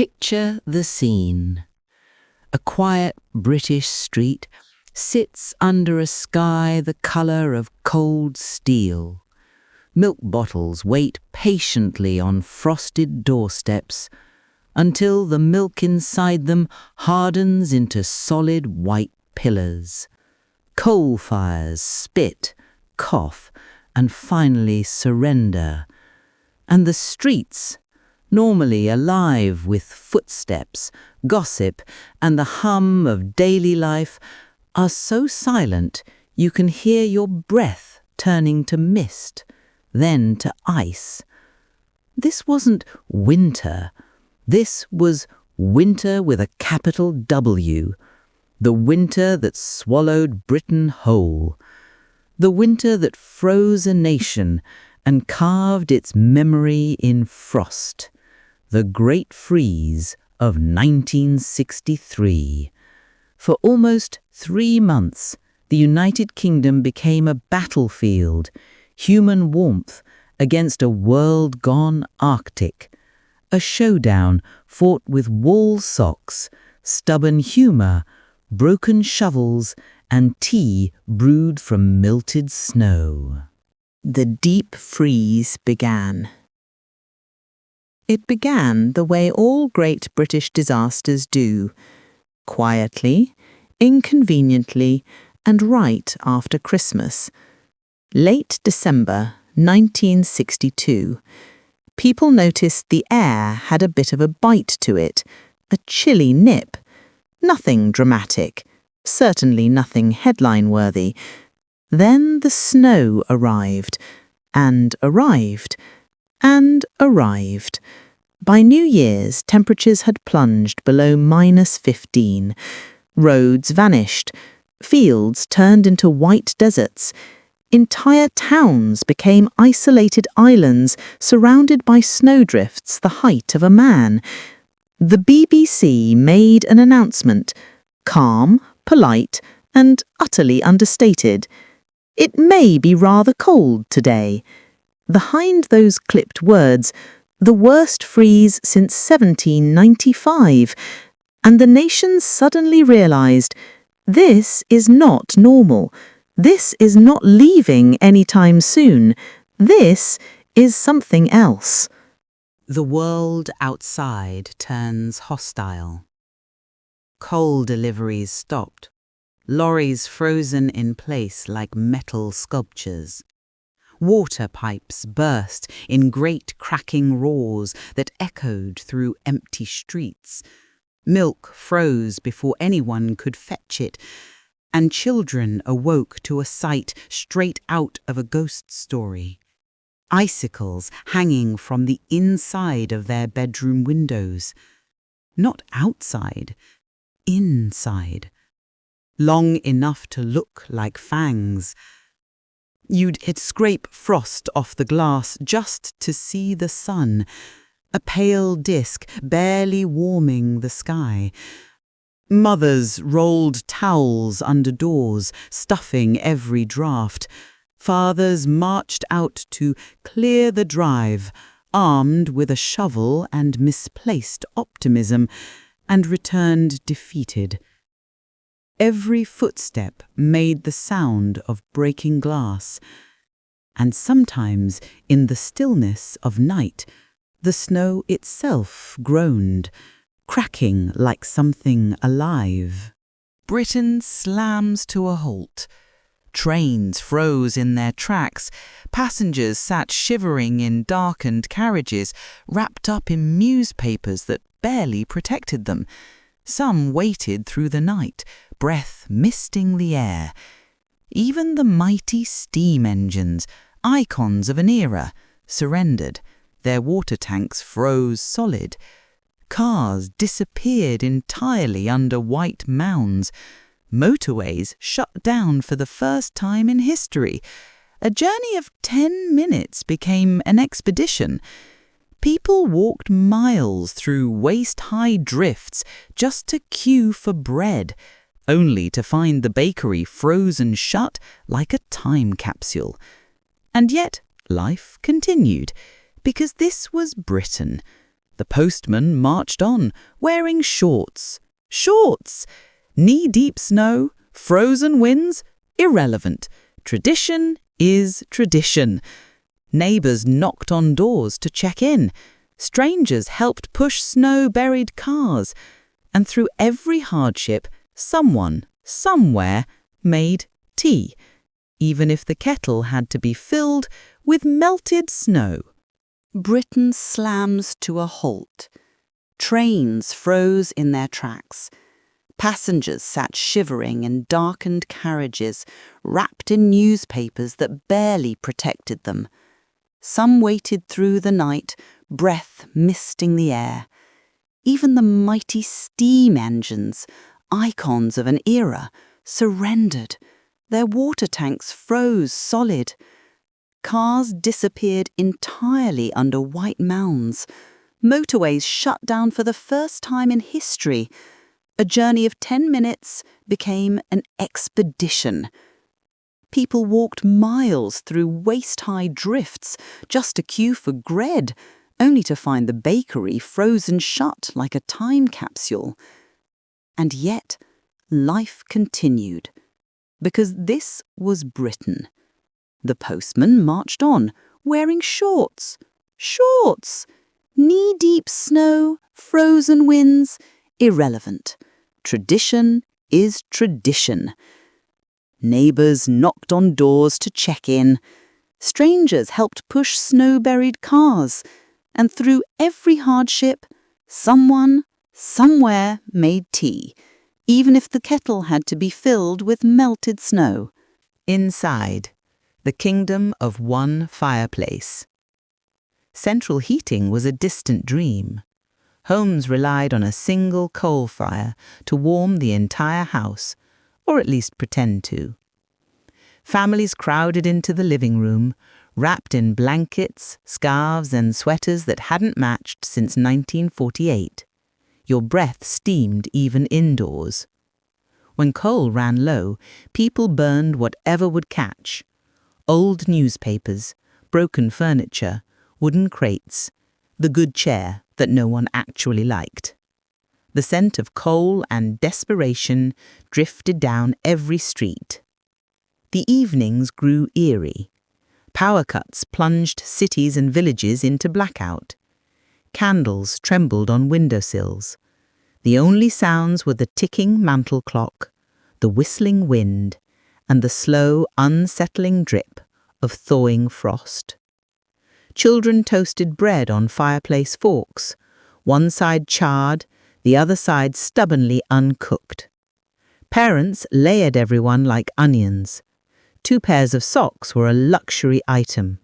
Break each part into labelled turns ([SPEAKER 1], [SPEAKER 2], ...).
[SPEAKER 1] Picture the scene. A quiet British street sits under a sky the colour of cold steel. Milk bottles wait patiently on frosted doorsteps until the milk inside them hardens into solid white pillars. Coal fires spit, cough, and finally surrender. And the streets, normally alive with footsteps, gossip, and the hum of daily life, are so silent you can hear your breath turning to mist, then to ice. This wasn't winter. This was winter with a capital W. The winter that swallowed Britain whole. The winter that froze a nation and carved its memory in frost. The Great Freeze of 1963. For almost 3 months, the United Kingdom became a battlefield, human warmth against a world gone Arctic. A showdown fought with wall socks, stubborn humour, broken shovels, and tea brewed from melted snow. The deep freeze began. It began the way all great British disasters do, quietly, inconveniently, and right after Christmas. Late December 1962. People noticed the air had a bit of a bite to it, a chilly nip. Nothing dramatic, certainly nothing headline-worthy. Then the snow arrived, and arrived, and arrived. By New Year's, temperatures had plunged below -15. Roads vanished. Fields turned into white deserts. Entire towns became isolated islands surrounded by snowdrifts the height of a man. The BBC made an announcement, calm, polite, and utterly understated. It may be rather cold today. Behind those clipped words, the worst freeze since 1795, and the nation suddenly realised, this is not normal. This is not leaving anytime soon. This is something else. The world outside turns hostile. Coal deliveries stopped. Lorries frozen in place like metal sculptures. Water pipes burst in great cracking roars that echoed through empty streets. Milk froze before anyone could fetch it, and children awoke to a sight straight out of a ghost story. Icicles hanging from the inside of their bedroom windows. Not outside, inside. Long enough to look like fangs. You'd scrape frost off the glass just to see the sun, a pale disk barely warming the sky. Mothers rolled towels under doors, stuffing every draught. Fathers marched out to clear the drive, armed with a shovel and misplaced optimism, and returned defeated. Every footstep made the sound of breaking glass, and sometimes in the stillness of night, the snow itself groaned, cracking like something alive. Britain slams to a halt. Trains froze in their tracks. Passengers sat shivering in darkened carriages, wrapped up in newspapers that barely protected them. Some waited through the night, breath misting the air. Even the mighty steam engines, icons of an era, surrendered. Their water tanks froze solid. Cars disappeared entirely under white mounds. Motorways shut down for the first time in history. A journey of 10 minutes became an expedition. People walked miles through waist-high drifts just to queue for bread, only to find the bakery frozen shut like a time capsule. And yet life continued, because this was Britain. The postman marched on, wearing shorts. Shorts! Knee-deep snow, frozen winds, irrelevant. Tradition is tradition. Neighbors knocked on doors to check in. Strangers helped push snow-buried cars. And through every hardship, someone, somewhere, made tea, even if the kettle had to be filled with melted snow.
[SPEAKER 2] Britain slams to a halt. Trains froze in their tracks. Passengers sat shivering in darkened carriages, wrapped in newspapers that barely protected them. Some waited through the night, breath misting the air. Even the mighty steam engines, icons of an era, surrendered. Their water tanks froze solid. Cars disappeared entirely under white mounds. Motorways shut down for the first time in history. A journey of 10 minutes became an expedition. People walked miles through waist-high drifts just to queue for bread, only to find the bakery frozen shut like a time capsule. And yet, life continued. Because this was Britain. The postman marched on, wearing shorts. Shorts! Knee-deep snow, frozen winds, irrelevant. Tradition is tradition. Neighbors knocked on doors to check in. Strangers helped push snow-buried cars. And through every hardship, someone, somewhere made tea, even if the kettle had to be filled with melted snow.
[SPEAKER 1] Inside, the kingdom of one fireplace. Central heating was a distant dream. Homes relied on a single coal fire to warm the entire house, or at least pretend to. Families crowded into the living room, wrapped in blankets, scarves, and sweaters that hadn't matched since 1948. Your breath steamed even indoors. When coal ran low, people burned whatever would catch. Old newspapers, broken furniture, wooden crates, the good chair that no one actually liked. The scent of coal and desperation drifted down every street. The evenings grew eerie. Power cuts plunged cities and villages into blackout. Candles trembled on windowsills. The only sounds were the ticking mantel clock, the whistling wind, and the slow, unsettling drip of thawing frost. Children toasted bread on fireplace forks, one side charred, the other side stubbornly uncooked. Parents layered everyone like onions. 2 pairs of socks were a luxury item.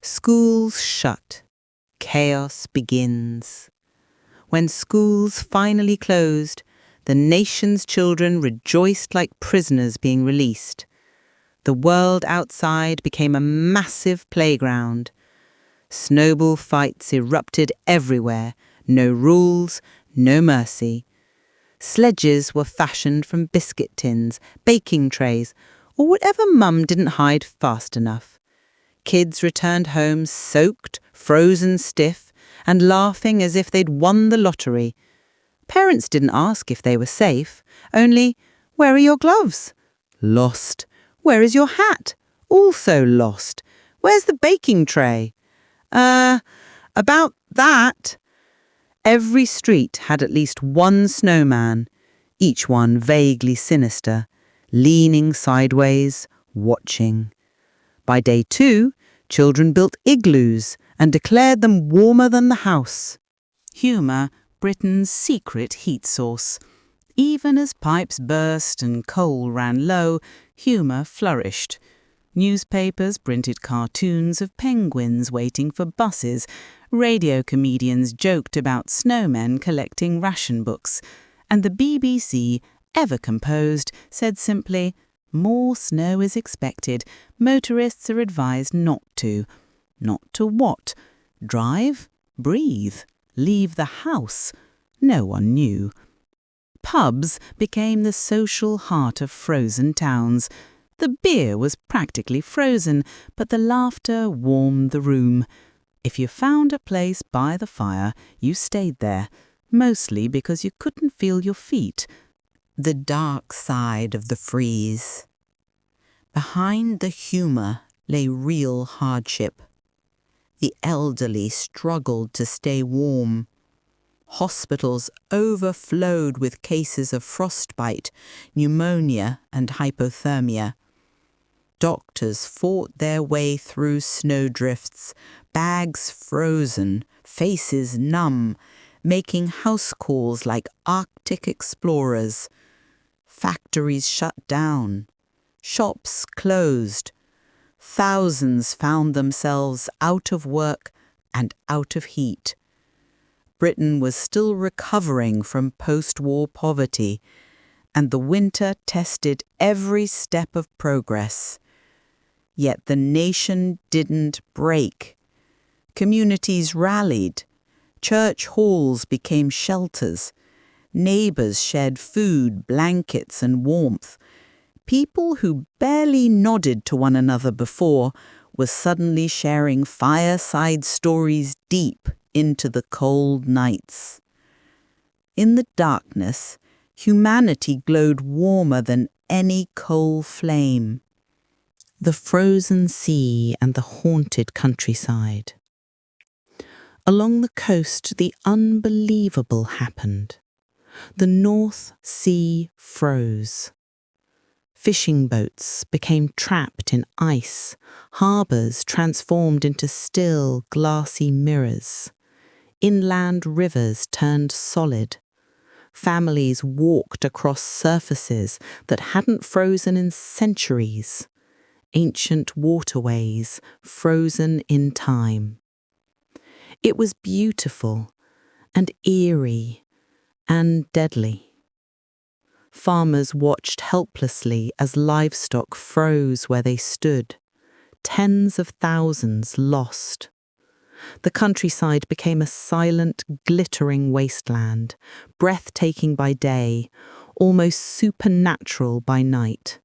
[SPEAKER 1] Schools shut. Chaos begins. When schools finally closed, the nation's children rejoiced like prisoners being released. The world outside became a massive playground. Snowball fights erupted everywhere, no rules, no mercy. Sledges were fashioned from biscuit tins, baking trays, or whatever Mum didn't hide fast enough. Kids returned home soaked, frozen stiff, and laughing as if they'd won the lottery. Parents didn't ask if they were safe, only, "Where are your gloves?" Lost. "Where is your hat?" Also lost. "Where's the baking tray?" About that. Every street had at least one snowman, each one vaguely sinister, leaning sideways, watching. By day 2, children built igloos and declared them warmer than the house. Humour, Britain's secret heat source. Even as pipes burst and coal ran low, humour flourished. Newspapers printed cartoons of penguins waiting for buses. Radio comedians joked about snowmen collecting ration books. And the BBC, ever composed, said simply, "More snow is expected. Motorists are advised not to." Not to what? Drive? Breathe? Leave the house? No one knew. Pubs became the social heart of frozen towns. The beer was practically frozen, but the laughter warmed the room. If you found a place by the fire, you stayed there, mostly because you couldn't feel your feet. The dark side of the freeze. Behind the humor lay real hardship. The elderly struggled to stay warm. Hospitals overflowed with cases of frostbite, pneumonia, and hypothermia. Doctors fought their way through snowdrifts, bags frozen, faces numb, making house calls like Arctic explorers. Factories shut down. Shops closed. Thousands found themselves out of work and out of heat. Britain was still recovering from post-war poverty, and the winter tested every step of progress. Yet the nation didn't break. Communities rallied. Church halls became shelters. Neighbors shared food, blankets, and warmth. People who barely nodded to one another before were suddenly sharing fireside stories deep into the cold nights. In the darkness, humanity glowed warmer than any coal flame. The frozen sea and the haunted countryside. Along the coast, the unbelievable happened. The North Sea froze. Fishing boats became trapped in ice, harbours transformed into still, glassy mirrors. Inland rivers turned solid. Families walked across surfaces that hadn't frozen in centuries. Ancient waterways frozen in time. It was beautiful and eerie and deadly. Farmers watched helplessly as livestock froze where they stood, tens of thousands lost. The countryside became a silent, glittering wasteland, breathtaking by day, almost supernatural by night.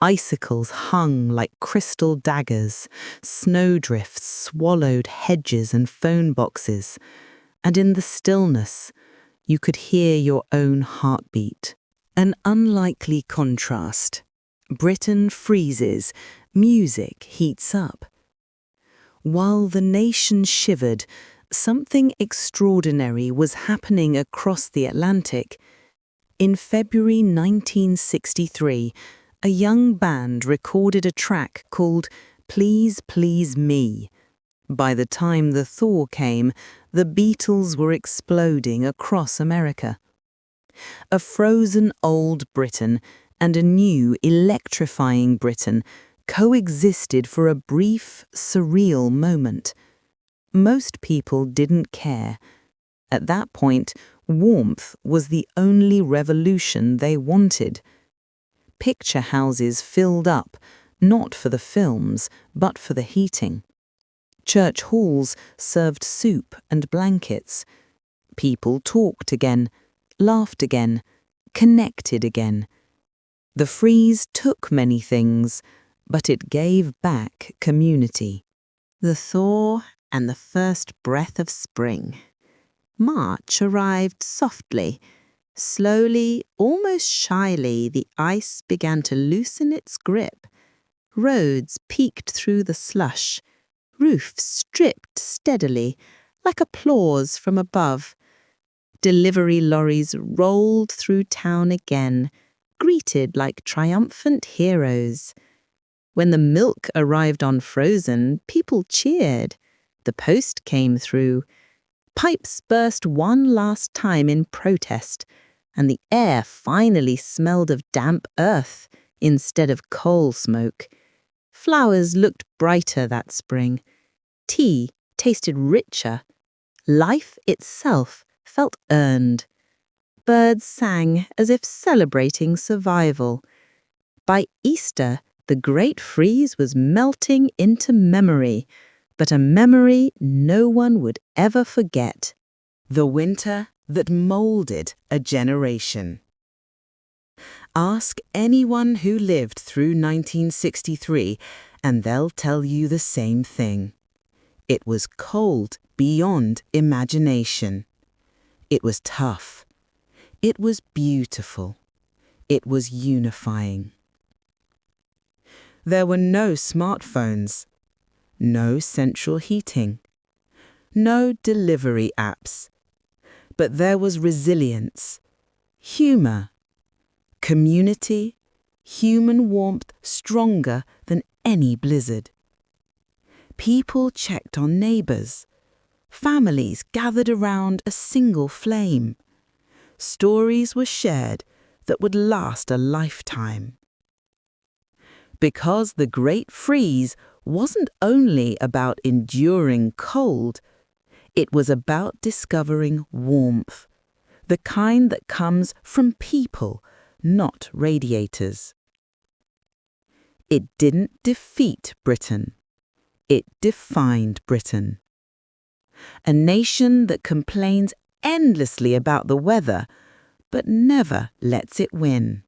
[SPEAKER 1] Icicles hung like crystal daggers, snowdrifts swallowed hedges and phone boxes, and in the stillness, you could hear your own heartbeat. An unlikely contrast. Britain freezes, music heats up. While the nation shivered, something extraordinary was happening across the Atlantic. In February 1963, a young band recorded a track called Please Please Me. By the time the thaw came, the Beatles were exploding across America. A frozen old Britain and a new electrifying Britain coexisted for a brief, surreal moment. Most people didn't care. At that point, warmth was the only revolution they wanted. Picture houses filled up, not for the films, but for the heating. Church halls served soup and blankets. People talked again, laughed again, connected again. The freeze took many things, but it gave back community. The thaw and the first breath of spring. March arrived softly. Slowly, almost shyly, the ice began to loosen its grip. Roads peeked through the slush. Roofs stripped steadily, like applause from above. Delivery lorries rolled through town again, greeted like triumphant heroes. When the milk arrived unfrozen, people cheered. The post came through. Pipes burst one last time in protest, and the air finally smelled of damp earth instead of coal smoke. Flowers looked brighter that spring. Tea tasted richer. Life itself felt earned. Birds sang as if celebrating survival. By Easter, the Great Freeze was melting into memory, but a memory no one would ever forget. The winter that molded a generation. Ask anyone who lived through 1963, and they'll tell you the same thing.
[SPEAKER 2] It was cold beyond imagination. It was tough. It was beautiful. It was unifying. There were no smartphones, no central heating, no delivery apps. But there was resilience, humor, community, human warmth stronger than any blizzard. People checked on neighbors. Families gathered around a single flame. Stories were shared that would last a lifetime. Because the Great Freeze wasn't only about enduring cold, it was about discovering warmth, the kind that comes from people, not radiators. It didn't defeat Britain. It defined Britain. A nation that complains endlessly about the weather, but never lets it win.